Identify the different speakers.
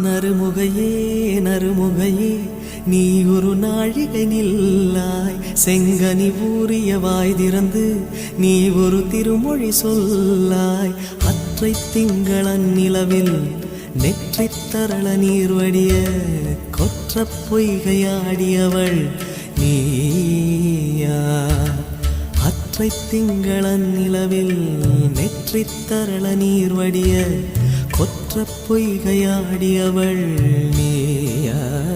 Speaker 1: நறுமுகையே நறுமுகையே நீ ஒரு நாழிகை நில்லாய், செங்கனி ஊறிய வாய் திறந்து நீ ஒரு திருமொழி சொல்லாய். அற்றை திங்களன் நிலவில் நெற்றித் தரள நீர்வடிய கொற்ற பொய்கையாடியவள் நீயா. அற்றை திங்களன் நிலவில் நெற்றித் தரள நீர்வடிய கொற்ற பொய்கையாடியவள் நீயா.